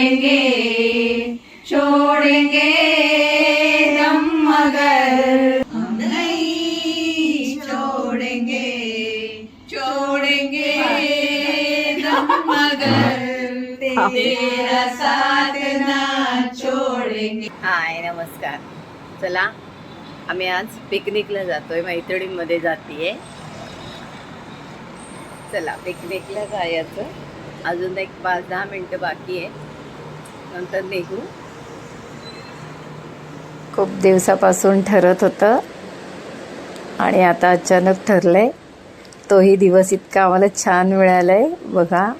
छोड़ेंगे छोड़ेंगे दम मगर हम नहीं छोड़ेंगे छोड़ेंगे दम मगर तेरा साथ ना छोड़ेंगे। हाय नमस्कार. चला आम्ही आज पिकनिकला जातोय, मैत्रिणींमध्ये जातीये. चला पिकनिकला जायचं. अजून एक 5-10 मिनटं बाकी आहे, नंतर निघू. खूप दिवसापासून ठरत होतं आणि आता अचानक ठरलंय. तोही दिवस इतका आम्हाला छान मिळालाय. बघा,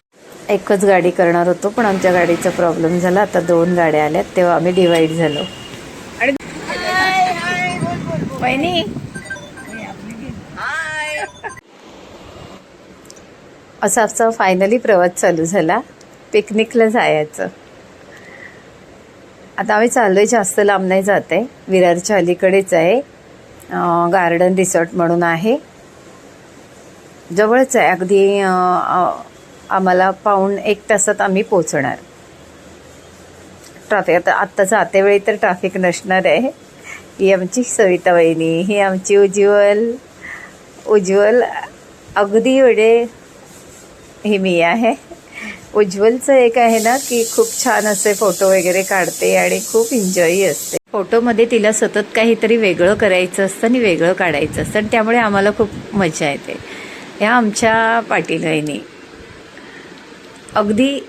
एकच गाडी करणार होतो पण आमच्या गाडीचा प्रॉब्लेम झाला. आता 2 गाड्या आल्यात, तेव्हा आम्ही डिवाइड झालो. आणि वहिनी असा फायनली प्रवास चालू झाला पिकनिकला जायचं. आता आम्ही चाललोय, जास्त लांब नाही जात आहे, विरारच्या अलीकडेच आहे. गार्डन रिसॉर्ट म्हणून आहे, जवळच आहे अगदी. आम्हाला पाऊण 1 तासात आम्ही पोचणार. ट्रॅफिक आत्ता जाते वेळी तर ट्रॅफिक नसणार आहे. ही आमची सविता वहिनी, ही आमची उज्ज्वल अगदी वेळे ही मी आहे. उज्ज्वलचं एक आहे ना की खूप छान असे फोटो वगैरे काढते आणि खूप एन्जॉय असते. फोटोमध्ये तिला सतत काहीतरी वेगळं करायचं असतं आणि वेगळं काढायचं असतं, आणि त्यामुळे आम्हाला खूप मजा येते. ह्या आमच्या पाटील वहिनी अगदी,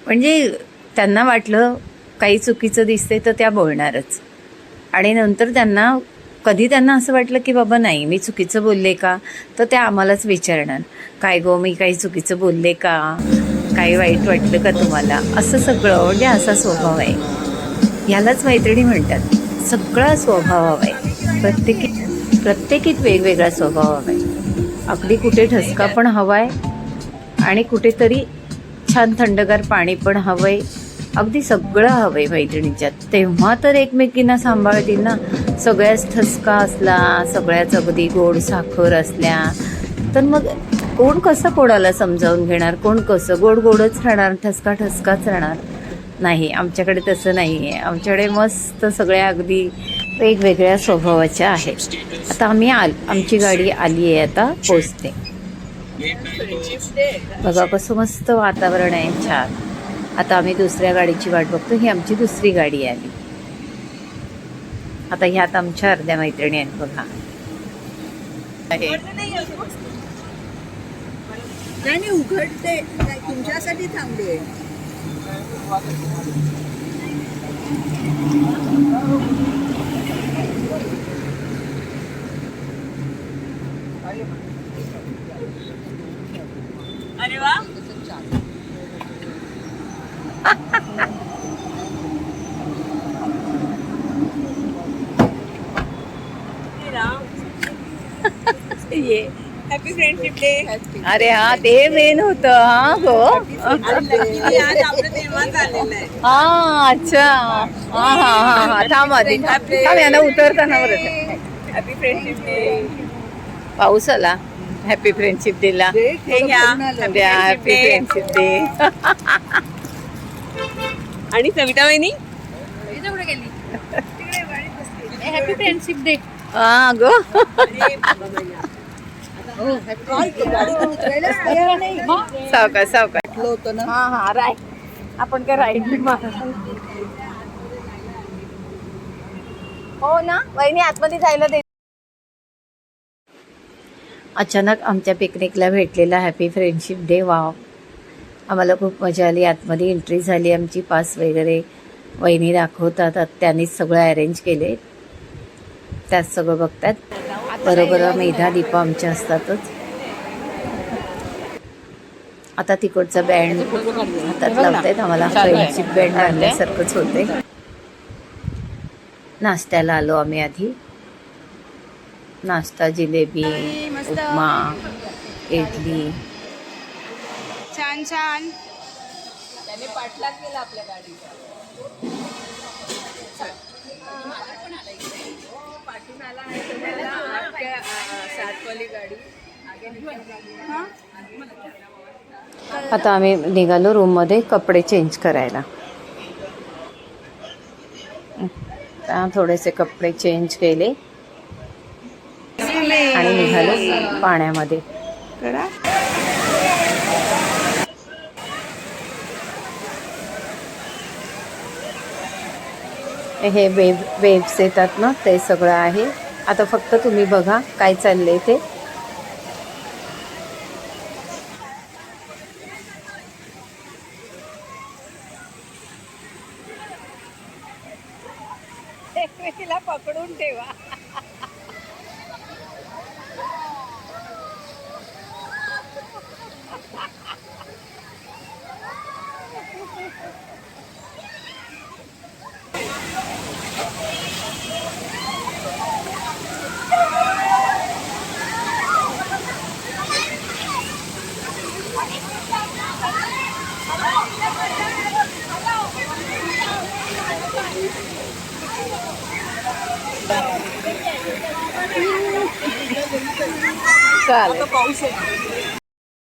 म्हणजे त्यांना वाटलं काही चुकीचं दिसते तर त्या बोलणारच, आणि नंतर त्यांना असं वाटलं की बाबा नाही मी चुकीचं बोलले का, तर त्या आम्हालाच विचारणार, काय गो मी काही चुकीचं बोलले का, काही वाईट वाटलं का तुम्हाला, असं सगळं. म्हणजे असा स्वभाव आहे. ह्यालाच मैत्रिणी म्हणतात. सगळा स्वभाव हवा आहे, प्रत्येकीत वेगवेगळा स्वभाव हवा आहे. अगदी कुठे ठसका पण हवा आहे आणि कुठेतरी छान थंडगार पाणी पण हवं आहे. अगदी सगळं हवं आहे मैत्रिणीच्यात. तेव्हा तर एकमेकींना सांभाळतील ना. सगळ्याच ठसका असला, सगळ्याच अगदी गोड साखर असल्या तर मग कोण कसं कोणाला समजावून घेणार, कोण कसं गोडच राहणार, ठसका ठसकाच राहणार. नाही, आमच्याकडे तसं नाही आहे. आमच्याकडे मस्त सगळ्या अगदी वेगवेगळ्या स्वभावाच्या आहेत. आता आमची गाडी आली आहे, आता पोचते. बघा कसं मस्त वातावरण आहे, छान. आता आम्ही दुसऱ्या गाडीची वाट बघतो. ही आमची दुसरी गाडी आली. आता ह्यात आमच्या अर्ध्या मैत्रिणी आहेत. बघा नाही उघडते, तुमच्यासाठी थांबले. अरे वा, ये हॅपी फ्रेंडशिप डे. अरे हा, ते मेन होतं. हा गो, आज आपलं तेव्हाच आलेलं आहे. हा अच्छा, हा हा हा हा. थांब यांना उतरताना बरं. Happy friendship day. पाऊस आला. हॅपी फ्रेंडशिप डेला. हे घ्या. Happy friendship day. आणि सविता वहिनी हॅपी फ्रेंडशिप डे. हा गो, सावकाश होतं ना. हा हा, राईट. आपण काय राईट हो ना वहिनी, आतमध्ये जायला दे. अचानक आमच्या पिकनिकला भेटलेला हॅपी फ्रेंडशिप डे. वाव, आम्हाला खूप मजा आली. आतमध्ये एंट्री झाली आमची. पास वगैरे वहिनी दाखवतात, त्यांनीच सगळं अरेंज केले. त्यात सगळं बघतात. बरोबर मेधा दीपा आमच्या असतातच. आता तिकडचा बँड हातात लावतायत. आम्हाला फ्रेंडशिप बँड आणल्यासारखंच होते. नाश्त्याला आलो आम्ही आधी. नाश्ता जिलेबी, उपमा, इडली. छान छान. त्याने पाठलाग केला आपल्या गाडीचा. पाठून आला आहे सातवाली गाडी. आता आम्ही निघालो रूममध्ये कपडे चेंज करायला. थोडेसे कपडे चेंज केले आणि निघालो पाण्यामध्ये. हे वेव्स येतात ना, ते सगळं आहे. आता फक्त तुम्ही बघा काय चाललंय ते. एकमेकीला पकडून ठेवा. चालेल.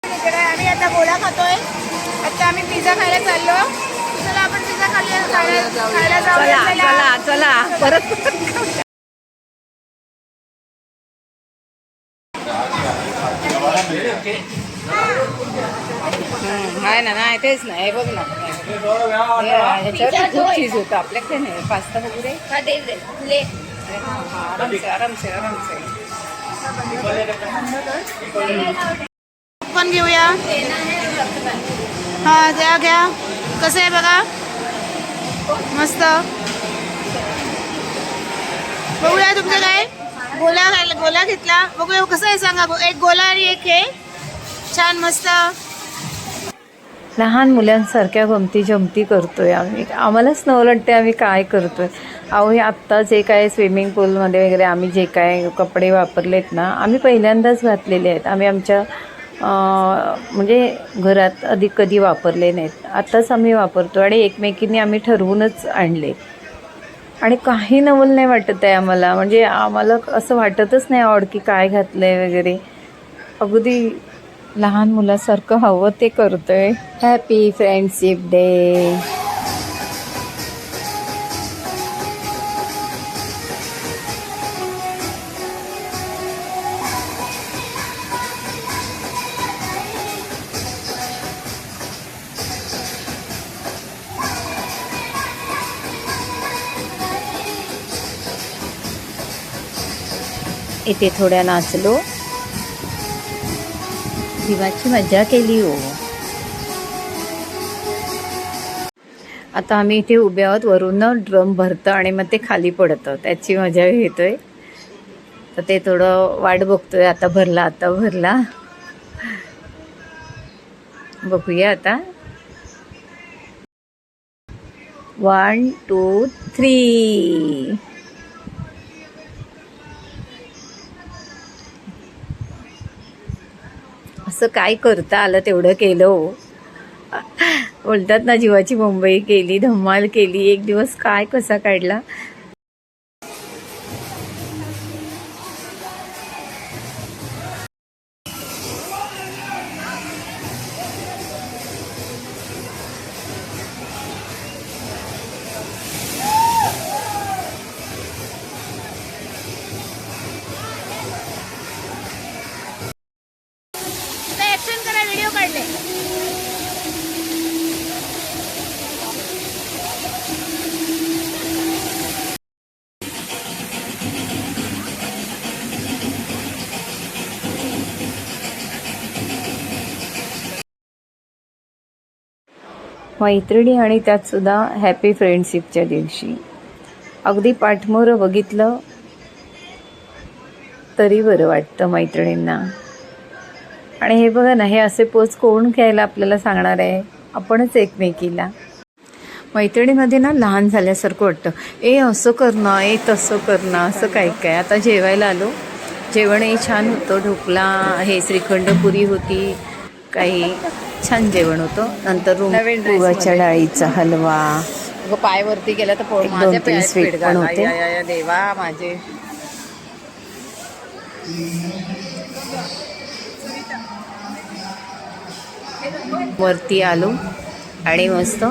इकडे आम्ही आता गोळा खातोय. आता आम्ही पिझ्झा खायला चाललो. चला आपण पिझ्झा खायला जाऊया. चला चला परत. आहे ना, नाही तेच नाही. हे बघ ना, ह्याच्यावर खूप चीज होतं. आपल्याकडे नाही. पास्ता वगैरे आरामसे. पण घेऊया. हा घ्या. कसं आहे बघा, मस्त. बघूया तुमचं काय. गोला घेतला. बघूया कसं आहे सांगा. एक गोला आणि एक हे छान मस्त. लहान मुलांसारख्या गमती जमती करतोय आम्ही. आम्हालाच नवल वाटते आम्ही काय करतोय. अहो, हे आत्ता जे काय स्विमिंग पूलमध्ये वगैरे आम्ही जे काय कपडे वापरलेत ना, आम्ही पहिल्यांदाच घातलेले आहेत. आम्ही आमच्या म्हणजे घरात आधी कधी वापरले नाहीत. आत्ताच आम्ही वापरतो आणि एकमेकींनी आम्ही ठरवूनच आणले. आणि काही नवल नाही वाटत आहे आम्हाला. म्हणजे आम्हाला असं वाटतच नाही आवड की काय घातलं आहे वगैरे. अगदी लहान मुलासारखं हवं ते करतोय. Happy friendship day. इथे थोड्या नाचलो, जीवाची मजा केली हो. आता आम्ही इथे उभे आहोत. वरून ड्रम भरतं आणि मग ते खाली पडतं. त्याची मजा घेतोय. तर ते थोडं वाट बघतोय. आता भरला. बघूया आता. 1 2 3. असं काय करता आलं तेवढं केलं हो. बोलतात ना, जीवाची मुंबई केली, धम्माल केली. एक दिवस काय कसा काढला. ऍक्शन करा, व्हिडिओ काढले. मैत्रिणी आणि त्यात सुद्धा हॅपी फ्रेंडशिपच्या दिवशी अगदी पाठमोरं बघितलं तरी बरं वाटतं मैत्रिणींना. आणि हे बघा ना, हे असे पोच कोण घ्यायला आपल्याला सांगणार आहे. आपणच एकमेकीला. मैत्रिणीमध्ये ना लहान झाल्यासारखं वाटतं. असं करणं, तसं करणं, असं काय काय. आता जेवायला आलो. जेवणही छान होतं. ढोकळा, हे श्रीखंड पुरी होती. काही छान जेवण होतं. नंतर मुगाच्या डाळीचा हलवा. पायवरती गेला तर 2-3 स्वीट पण होते. देवा माझे. वरती आलो आणि मस्त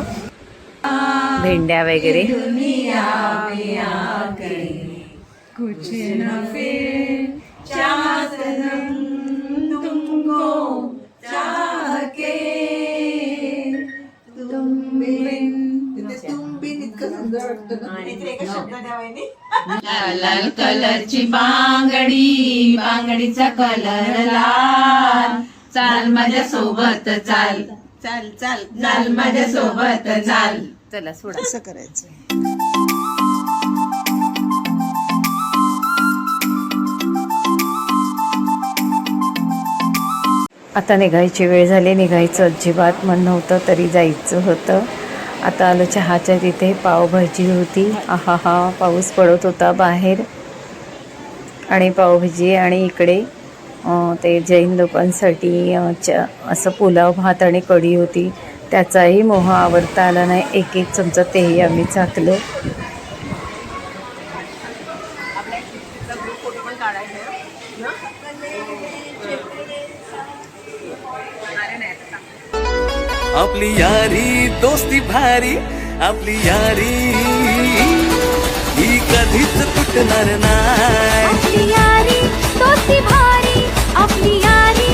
भेंड्या वगैरे. लाल कलरची बांगडी, बांगडीचा कलर लाल. चाल माझ्या सोबत चाल, चाल चाल चाल माझ्या सोबत चाल. चला सोडा. असं करायचं. आता निघायची वेळ झाली. निघायचं अजिबात मन नव्हतं तरी जायचं होतं. आता आलो चहाच्या तिथे. पावभाजी होती. आहा हा, पाऊस पडत होता बाहेर. आणि पावभाजी आणि इकडे ते जैन लोकांसाठी असं पुलाव भात आणि कढी होती. त्याचाही मोह आवरता आला नाही. एक एक चमचा तेही आम्ही चाकलं. आपली यारी दोस्ती भारी, आपली यारी ही कधीच तुटणार नाही. आपली यारी दोस्ती भारी, आपली यारी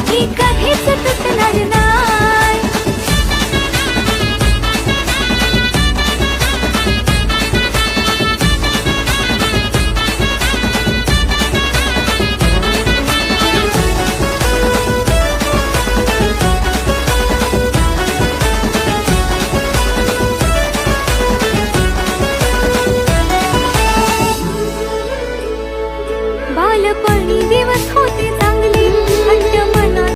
ही कधीच तुटणार नाही. बालपणी दिवस होते चांगली, हट्ट मनात.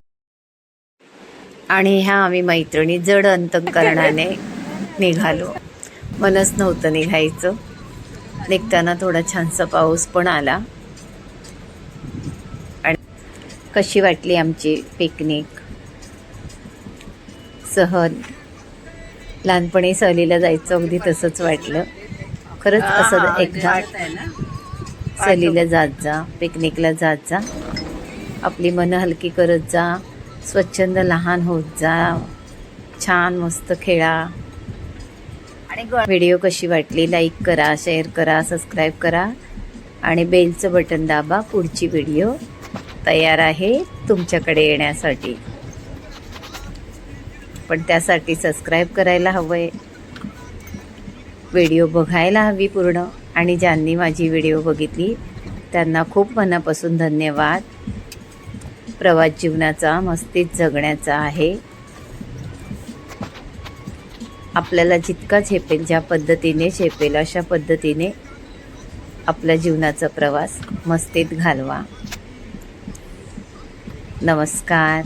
आणि ह्या आम्ही मैत्रिणी जड अंतकरणाने निघालो. मनच नव्हतं निघायचं. निघताना थोडा छानसा पाऊस पण आला. आणि कशी वाटली आमची पिकनिक. सहल. लहानपणी सहलीला जायचं अगदी तसंच वाटलं. खरंच असं एकदा सहलीला जात जा, पिकनिकला जात जा. आपली मनं हलकी करत जा. स्वच्छंद लहान होत जा. छान मस्त खेळा. आणि व्हिडिओ कशी वाटली लाईक करा, शेअर करा, सबस्क्राईब करा आणि बेलचं बटन दाबा. पुढची व्हिडिओ तयार आहे तुमच्याकडे येण्यासाठी. पण त्यासाठी सबस्क्राईब करायला हवं आहे. व्हिडिओ बघायला हवी पूर्ण. आणि ज्यांनी माझी व्हिडिओ बघितली त्यांना खूप मनापासून धन्यवाद. प्रवास जीवनाचा मस्तीत जगण्याचा आहे. आपल्याला जितका झेपेल, ज्या पद्धतीने झेपेल अशा पद्धतीने आपल्या जीवनाचा प्रवास मस्तीत घालवा. नमस्कार.